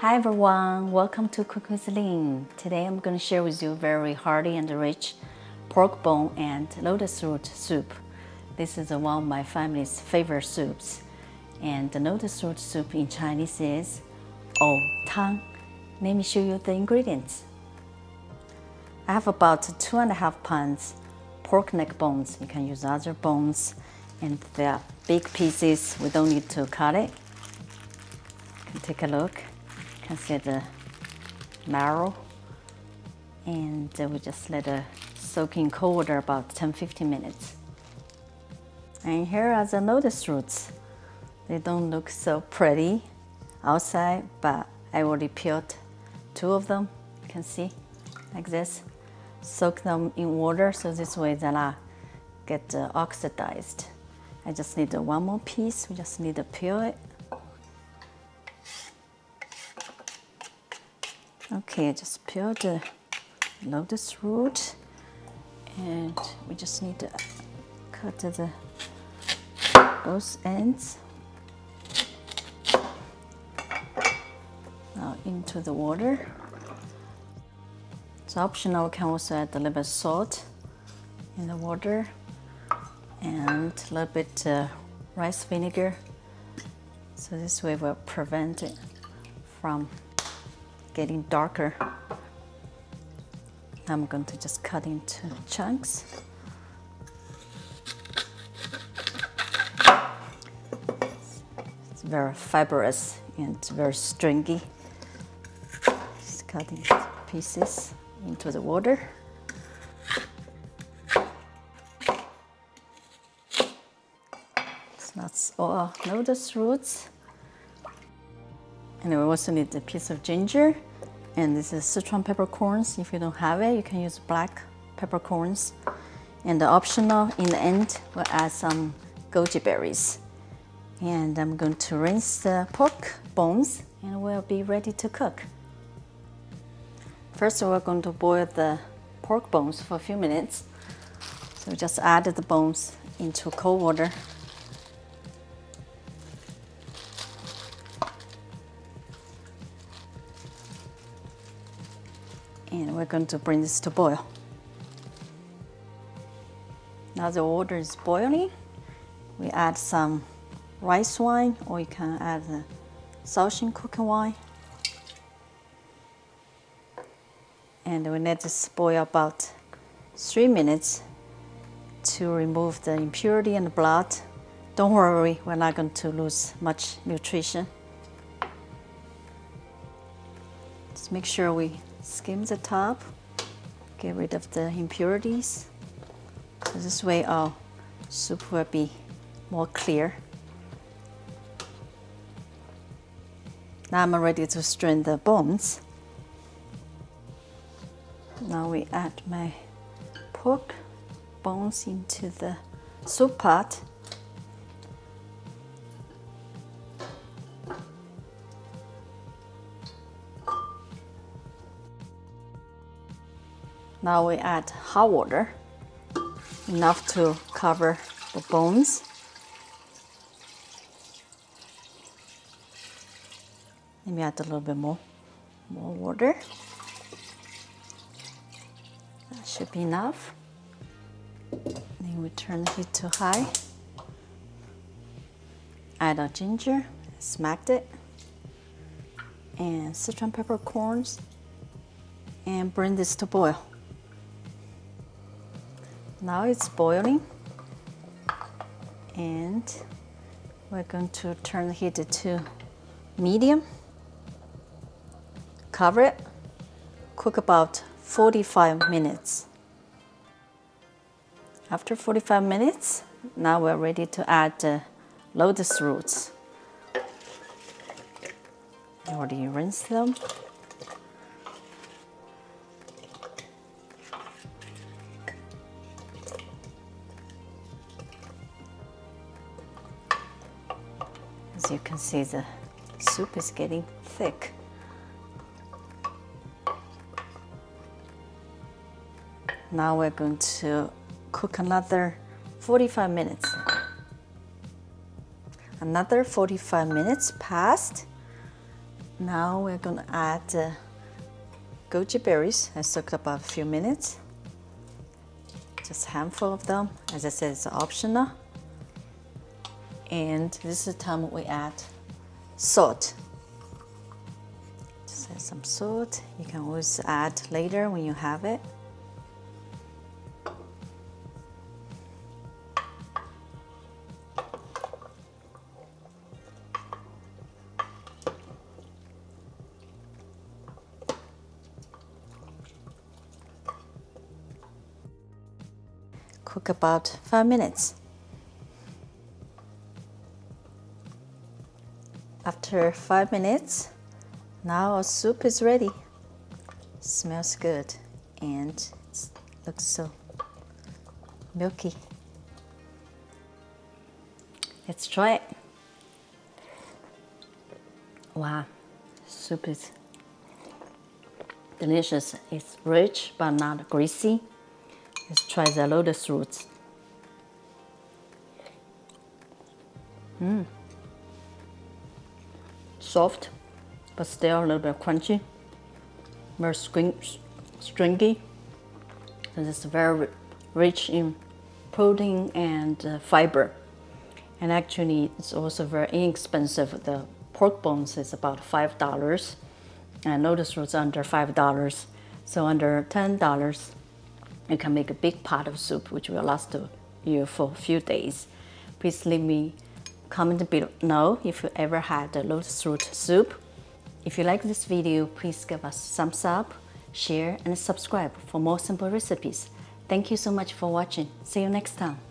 Hi everyone, welcome to 𝐿𝐲𝐬𝐬𝐬𝐬𝐬. Today I'm going to share with you very hearty and rich pork bone and lotus root soup. This is one of my family's favorite soups. And the lotus root soup in Chinese is 𝐬𝐢𝐬𝐦𝐢𝐥𝐚𝐫. Let me show you the ingredients. I have about 2.5 pounds pork neck bones. You can use other bones, and they are big pieces. We don't need to cut it. You can take a look. You can see the marrow, and we just let it soak in cold water about 10-15 minutes. And here are the lotus roots. They don't look so pretty outside, but I already peeled 2 of them. You can see like this. Soak them in water so this way they'll get oxidized. I just need 1 more piece. We just need to peel it. Okay, I just peeled the lotus root, and we just need to cut both ends. Now into the water. It's optional. We can also add a little bit of salt in the water and a little bit rice vinegar. So this way we'll prevent it from getting darker. I'm going to just cut into chunks. It's very fibrous and very stringy. Just cut into pieces into the water. So that's all lotus roots. And we also need a piece of ginger, and this is Sichuan peppercorns. If you don't have it, you can use black peppercorns. And the optional, in the end, we'll add some goji berries. And I'm going to rinse the pork bones, and we'll be ready to cook. First, we're going to boil the pork bones for a few minutes. So just add the bones into cold water. And we're going to bring this to boil. Now the water is boiling. We add some rice wine, or you can add the Shaoxing cooking wine. And we let this boil about 3 minutes to remove the impurity and the blood. Don't worry, we're not going to lose much nutrition. Just make sure we skim the top, get rid of the impurities. So this way our soup will be more clear. Now I'm ready to strain the bones. Now we add my pork bones into the soup pot. Now we add hot water, enough to cover the bones. Let me add a little bit more water. That should be enough. Then we turn the heat to high. Add our ginger, smacked it, and Sichuan peppercorns, and bring this to boil. Now it's boiling, and we're going to turn the heat to medium. Cover it, cook about 45 minutes. After 45 minutes, now we're ready to add the lotus roots. I already rinsed them. As you can see, the soup is getting thick. Now we're going to cook another 45 minutes. Another 45 minutes passed. Now we're gonna add goji berries. I soaked about a few minutes. Just a handful of them. As I said, it's optional. And this is the time we add salt. Just add some salt. You can always add later when you have it. Cook about 5 minutes. After 5 minutes, now our soup is ready. Smells good and it looks so milky. Let's try it. Wow, soup is delicious. It's rich but not greasy. Let's try the lotus roots. Soft, but still a little bit crunchy. Very stringy. And it's very rich in protein and fiber. And actually, it's also very inexpensive. The pork bones is about $5, and lotus roots under $5. So under $10. You can make a big pot of soup, which will last you for a few days. Please leave me a comment below if you ever had a lotus root soup. If you like this video, please give us a thumbs up, share, and subscribe for more simple recipes. Thank you so much for watching. See you next time.